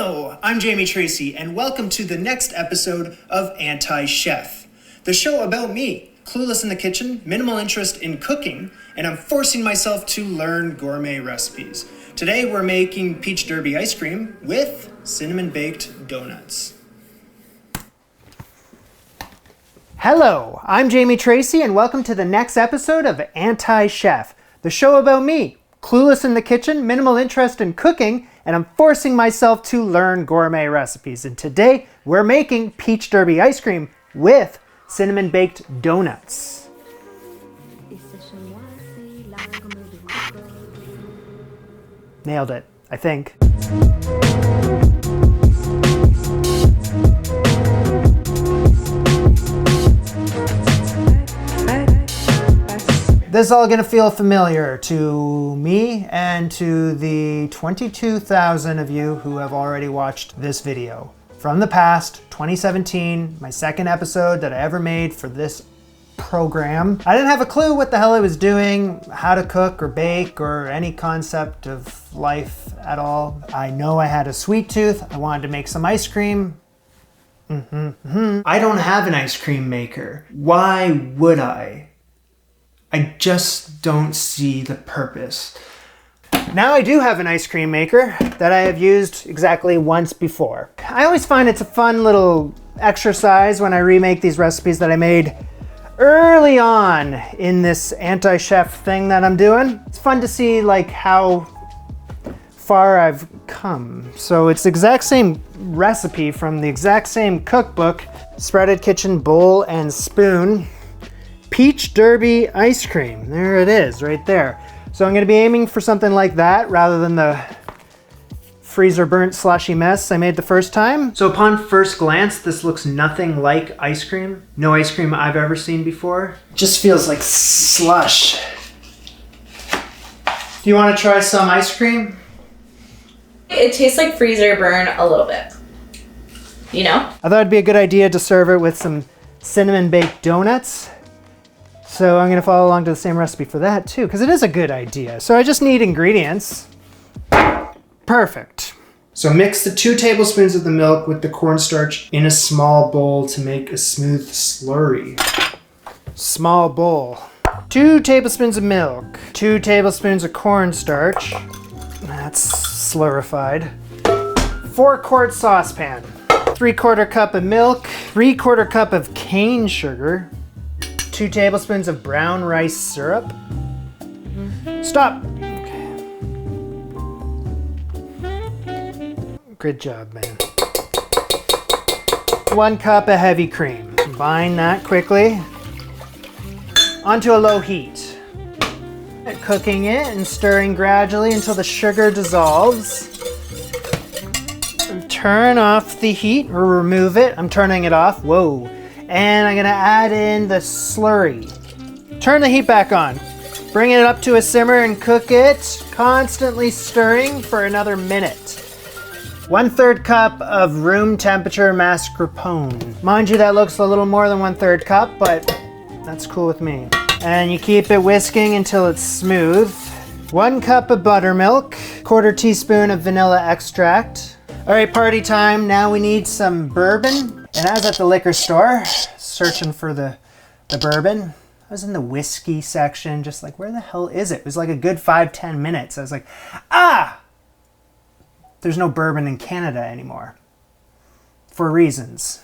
Hello, I'm Jamie Tracy, and welcome to the next episode of Anti-Chef, the show about me, clueless in the kitchen, minimal interest in cooking, and I'm forcing myself to learn gourmet recipes. Today we're making peach derby ice cream with cinnamon baked donuts. Hello, I'm Jamie Tracy, and welcome to the next episode of Anti-Chef, the show about me, clueless in the kitchen, minimal interest in cooking, and I'm forcing myself to learn gourmet recipes. And today we're making peach derby ice cream with cinnamon baked donuts. Nailed it, I think. This is all gonna feel familiar to me and to the 22,000 of you who have already watched this video. From the past, 2017, my second episode that I ever made for this program. I didn't have a clue what the hell I was doing, how to cook or bake or any concept of life at all. I know I had a sweet tooth. I wanted to make some ice cream. I don't have an ice cream maker. Why would I? I just don't see the purpose. Now I do have an ice cream maker that I have used exactly once before. I always find it's a fun little exercise when I remake these recipes that I made early on in this anti-chef thing that I'm doing. It's fun to see like how far I've come. So it's the exact same recipe from the exact same cookbook, Spouted kitchen bowl and spoon. Peach derby ice cream. There it is, right there. So I'm gonna be aiming for something like that rather than the freezer burnt slushy mess I made the first time. So upon first glance, this looks nothing like ice cream. No ice cream I've ever seen before. Just feels like slush. Do you wanna try some ice cream? It tastes like freezer burn a little bit, you know? I thought it'd be a good idea to serve it with some cinnamon baked donuts. So I'm gonna follow along to the same recipe for that too, because it is a good idea. So I just need ingredients. Perfect. So mix the 2 tablespoons of the milk with the cornstarch in a small bowl to make a smooth slurry. Small bowl. 2 tablespoons of milk, 2 tablespoons of cornstarch. That's slurified. 4-quart saucepan. 3/4 cup of milk, 3/4 cup of cane sugar, 2 tablespoons of brown rice syrup. Stop. Okay. Good job, man. 1 cup of heavy cream. Combine that quickly. Onto a low heat. Cooking it and stirring gradually until the sugar dissolves. Turn off the heat or remove it. I'm turning it off. Whoa. And I'm gonna add in the slurry. Turn the heat back on. Bring it up to a simmer and cook it, constantly stirring for another minute. 1/3 cup of room temperature mascarpone. Mind you, that looks a little more than 1/3 cup, but that's cool with me. And you keep it whisking until it's smooth. 1 cup of buttermilk, 1/4 teaspoon of vanilla extract. All right, party time. Now we need some bourbon. And I was at the liquor store searching for the bourbon. I was in the whiskey section, just like, where the hell is it? It was like a good 5-10 minutes. I was like, there's no bourbon in Canada anymore. For reasons.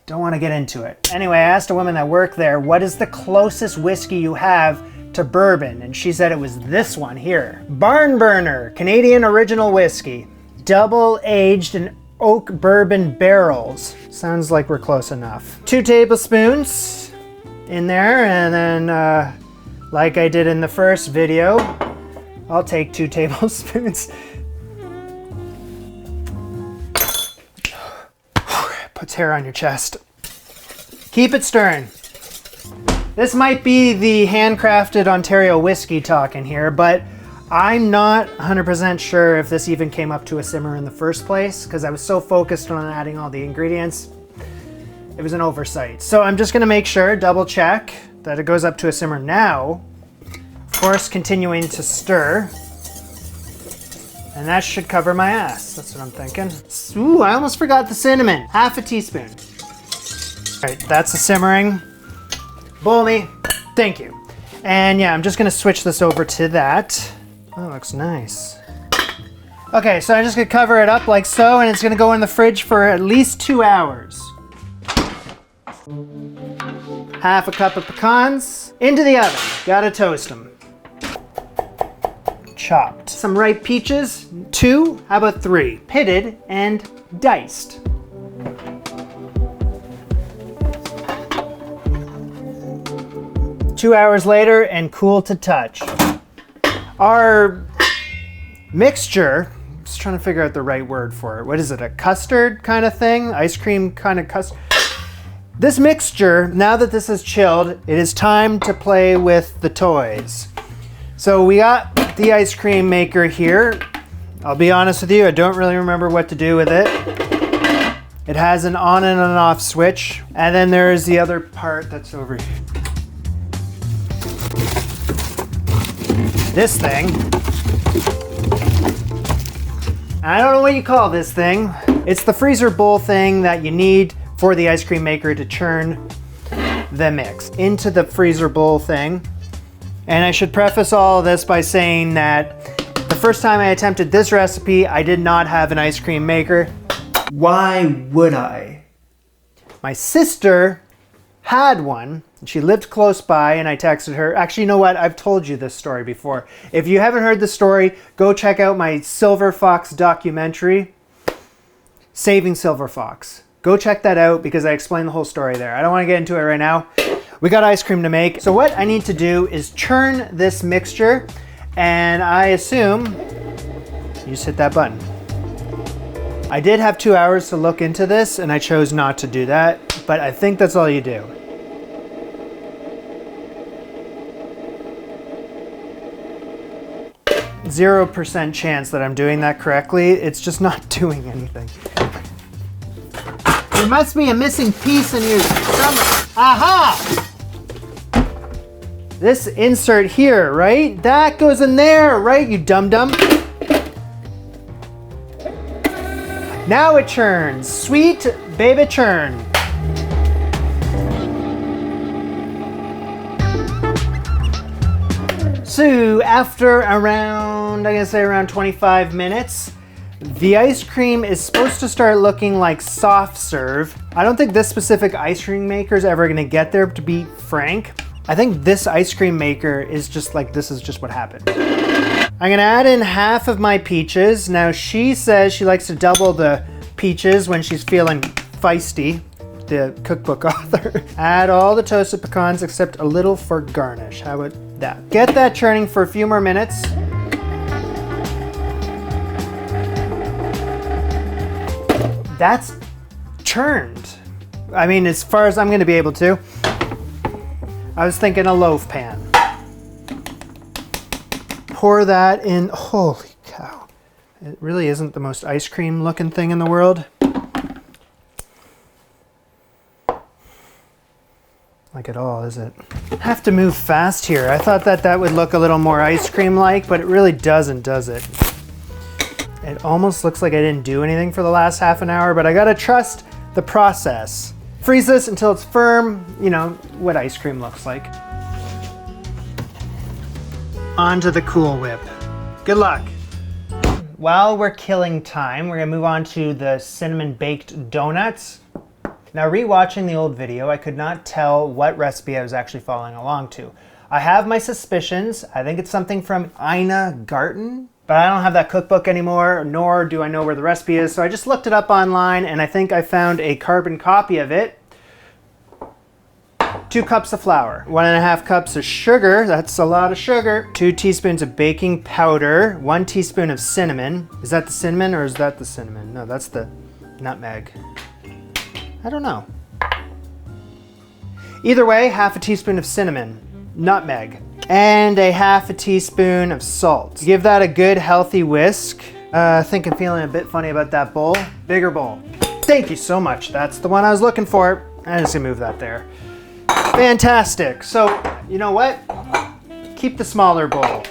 Don't want to get into it. Anyway, I asked a woman that worked there, what is the closest whiskey you have to bourbon? And she said it was this one here. Barn Burner, Canadian original whiskey. Double aged in oak bourbon barrels. Sounds like we're close enough. 2 tablespoons in there, and then like I did in the first video, I'll take 2 tablespoons. Puts hair on your chest. Keep it stirring. This might be the handcrafted Ontario whiskey talking here, but I'm not 100% sure if this even came up to a simmer in the first place because I was so focused on adding all the ingredients. It was an oversight. So I'm just gonna make sure, double check that it goes up to a simmer now. Of course, continuing to stir. And that should cover my ass. That's what I'm thinking. Ooh, I almost forgot the cinnamon. Half a teaspoon. All right, that's the simmering. Bowl me. Thank you. And yeah, I'm just gonna switch this over to that. Oh, looks nice. Okay, so I'm just gonna cover it up like so, and it's gonna go in the fridge for at least 2 hours. Half a cup of pecans into the oven. Gotta toast them. Chopped. Some ripe peaches, 2, how about 3? Pitted and diced. Two hours later and cool to touch. Our mixture, I'm just trying to figure out the right word for it. What is it, a custard kind of thing? Ice cream kind of custard? This mixture, now that this is chilled, it is time to play with the toys. So we got the ice cream maker here. I'll be honest with you, I don't really remember what to do with it. It has an on and an off switch. And then there is the other part that's over here. This thing. I don't know what you call this thing. It's the freezer bowl thing that you need for the ice cream maker to churn the mix into the freezer bowl thing. And I should preface all of this by saying that the first time I attempted this recipe, I did not have an ice cream maker. Why would I? My sister had one, and she lived close by, and I texted her. Actually, you know what? I've told you this story before. If you haven't heard the story, go check out my Silver Fox documentary, Saving Silver Fox. Go check that out because I explain the whole story there. I don't want to get into it right now. We got ice cream to make. So what I need to do is churn this mixture, and I assume you just hit that button. I did have 2 hours to look into this, and I chose not to do that, but I think that's all you do. %0 chance that I'm doing that correctly. It's just not doing anything. There must be a missing piece in your stomach. Aha! This insert here, right? That goes in there, right, you dum-dum? Now it churns. Sweet baby churn. So after around, I'm gonna say around 25 minutes, the ice cream is supposed to start looking like soft serve. I don't think this specific ice cream maker is ever gonna get there, to be frank. I think this ice cream maker is just like, this is just what happened. I'm gonna add in half of my peaches. Now she says she likes to double the peaches when she's feeling feisty, the cookbook author. Add all the toasted pecans except a little for garnish. How about that? Get that churning for a few more minutes. That's churned. I mean, as far as I'm gonna be able to. I was thinking a loaf pan. Pour that in. Holy cow. It really isn't the most ice cream looking thing in the world. Like at all, is it? Have to move fast here. I thought that that would look a little more ice cream like, but it really doesn't, does it? It almost looks like I didn't do anything for the last half an hour, but I gotta trust the process. Freeze this until it's firm, you know, what ice cream looks like. Onto the Cool Whip. Good luck. While we're killing time, we're gonna move on to the cinnamon baked donuts. Now, rewatching the old video, I could not tell what recipe I was actually following along to. I have my suspicions. I think it's something from Garten, but I don't have that cookbook anymore, nor do I know where the recipe is. So I just looked it up online, and I think I found a carbon copy of it. 2 cups of flour, 1.5 cups of sugar, that's a lot of sugar, 2 teaspoons of baking powder, 1 teaspoon of cinnamon. Is that the cinnamon or is that the cinnamon? No, that's the nutmeg. I don't know. Either way, half a teaspoon of cinnamon, nutmeg, and a half a teaspoon of salt. Give that a good healthy whisk. I think I'm feeling a bit funny about that bowl. Bigger bowl. Thank you so much. That's the one I was looking for. I'm just gonna move that there. Fantastic. So, you know what? Keep the smaller bowl.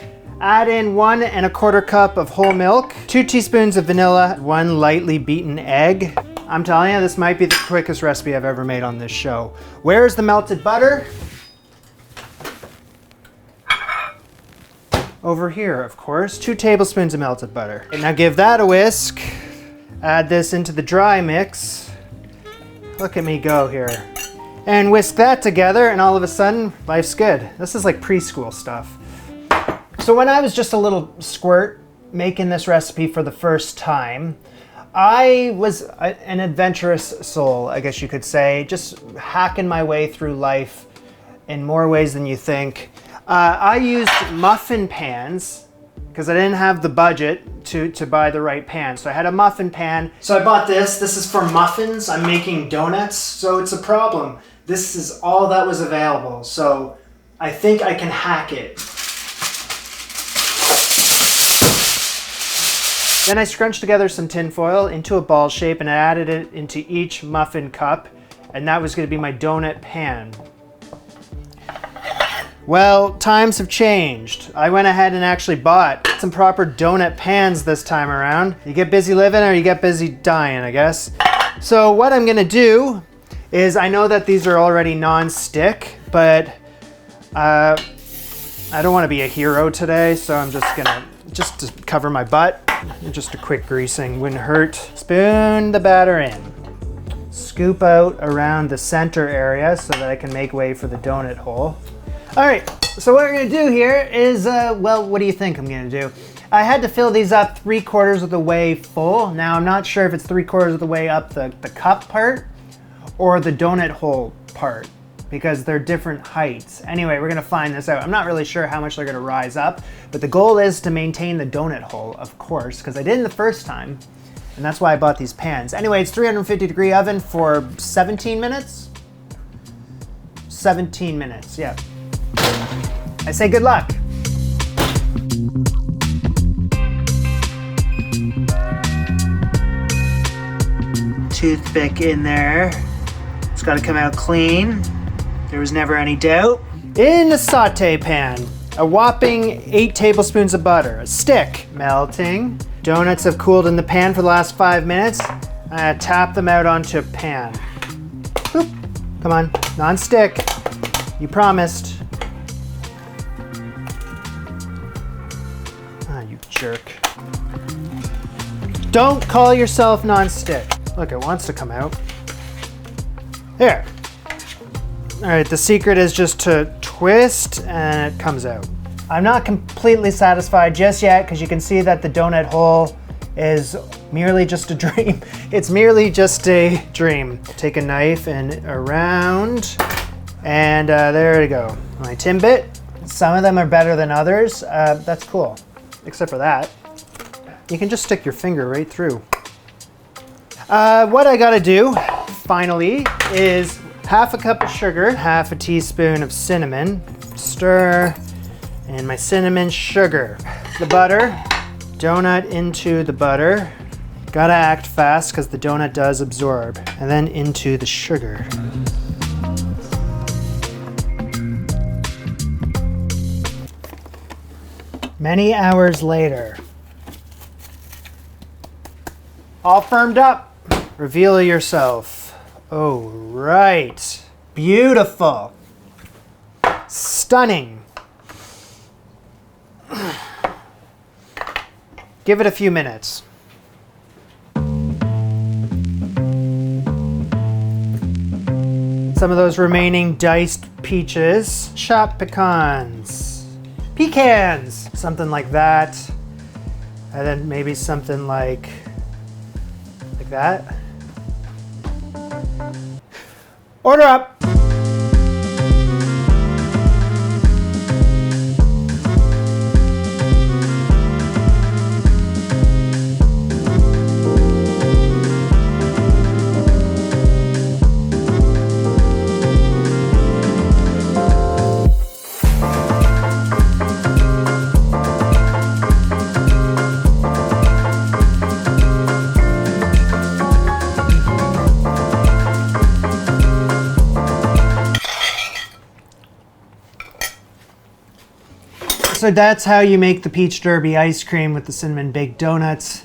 Add in 1 1/4 cup of whole milk, 2 teaspoons of vanilla, 1 lightly beaten egg. I'm telling you, this might be the quickest recipe I've ever made on this show. Where's the melted butter? Over here, of course. 2 tablespoons of melted butter. And now give that a whisk. Add this into the dry mix. Look at me go here. And whisk that together, and all of a sudden, life's good. This is like preschool stuff. So when I was just a little squirt making this recipe for the first time, I was an adventurous soul, I guess you could say, just hacking my way through life in more ways than you think. I used muffin pans because I didn't have the budget to buy the right pan. So I had a muffin pan. So I bought this. This is for muffins. I'm making donuts, so it's a problem. This is all that was available. So I think I can hack it. Then I scrunched together some tin foil into a ball shape and I added it into each muffin cup. And that was going to be my donut pan. Well, times have changed. I went ahead and actually bought some proper donut pans this time around. You get busy living or you get busy dying, I guess. So what I'm gonna do is, I know that these are already non-stick, but I don't wanna be a hero today, so I'm just gonna, just to cover my butt, just a quick greasing wouldn't hurt. Spoon the batter in. Scoop out around the center area so that I can make way for the donut hole. All right, so what we're gonna do here is, well, what do you think I'm gonna do? I had to fill these up 3/4 of the way full. Now, I'm not sure if it's 3/4 of the way up the cup part or the donut hole part because they're different heights. Anyway, we're gonna find this out. I'm not really sure how much they're gonna rise up, but the goal is to maintain the donut hole, of course, because I didn't the first time, and that's why I bought these pans. Anyway, it's 350-degree oven for 17 minutes? 17 minutes, yeah. I say good luck. Toothpick in there. It's got to come out clean. There was never any doubt. In a saute pan, a whopping 8 tablespoons of butter, a stick, melting. Donuts have cooled in the pan for the last 5 minutes. I tap them out onto a pan. Boop. Come on, non-stick. You promised. You jerk. Don't call yourself non-stick. Look, it wants to come out. There. All right, the secret is just to twist and it comes out. I'm not completely satisfied just yet because you can see that the donut hole is merely just a dream. It's merely just a dream. Take a knife and around, and there we go. My Timbit. Some of them are better than others. That's cool. Except for that. You can just stick your finger right through. What I gotta do, finally, is 1/2 cup of sugar, 1/2 teaspoon of cinnamon, stir, and my cinnamon sugar. The butter, donut into the butter. Gotta act fast because the donut does absorb. And then into the sugar. Many hours later. All firmed up. Reveal yourself. Oh, right. Beautiful. Stunning. Give it a few minutes. Some of those remaining diced peaches. Chopped pecans. Pecans, something like that. And then maybe something like that. Order up. so that's how you make the peach derby ice cream with the cinnamon baked donuts.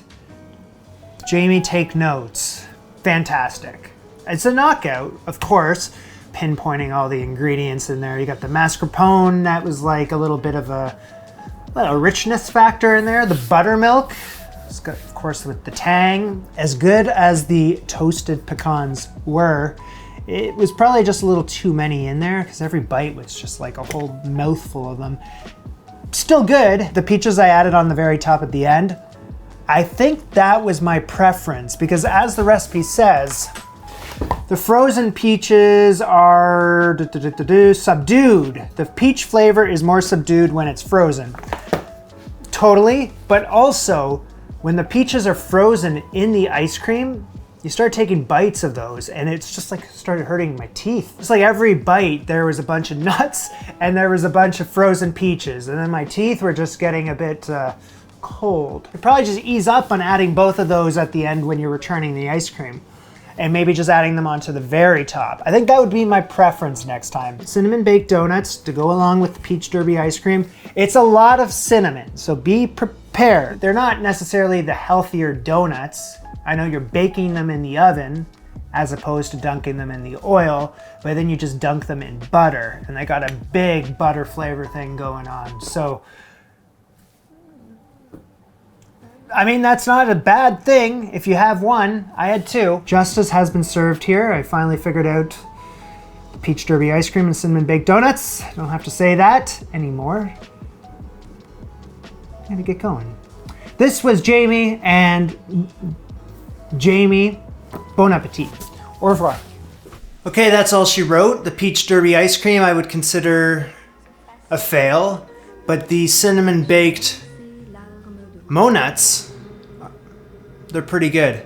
Jamie, take notes. Fantastic. It's a knockout, of course, pinpointing all the ingredients in there. You got the mascarpone, that was like a little bit of a richness factor in there. The buttermilk, it's got, of course, with the tang. As good as the toasted pecans were, it was probably just a little too many in there because every bite was just like a whole mouthful of them. Still good. The peaches I added on the very top at the end, I think that was my preference because as the recipe says, the frozen peaches are subdued. The peach flavor is more subdued when it's frozen. Totally, but also when the peaches are frozen in the ice cream, you start taking bites of those and it's just like started hurting my teeth. It's like every bite there was a bunch of nuts and there was a bunch of frozen peaches and then my teeth were just getting a bit cold. You'd probably just ease up on adding both of those at the end when you're returning the ice cream and maybe just adding them onto the very top. I think that would be my preference next time. Cinnamon baked donuts to go along with the peach derby ice cream. It's a lot of cinnamon, so be prepared. They're not necessarily the healthier donuts. I know you're baking them in the oven as opposed to dunking them in the oil, but then you just dunk them in butter and they got a big butter flavor thing going on. So, I mean, that's not a bad thing if you have one. I had two. Justice has been served here. I finally figured out the peach derby ice cream and cinnamon baked donuts. I don't have to say that anymore. I'm gonna get going. This was Jamie and Jamie, bon appetit. Au revoir. Okay, that's all she wrote. The peach derby ice cream I would consider a fail, but the cinnamon baked monuts, they're pretty good.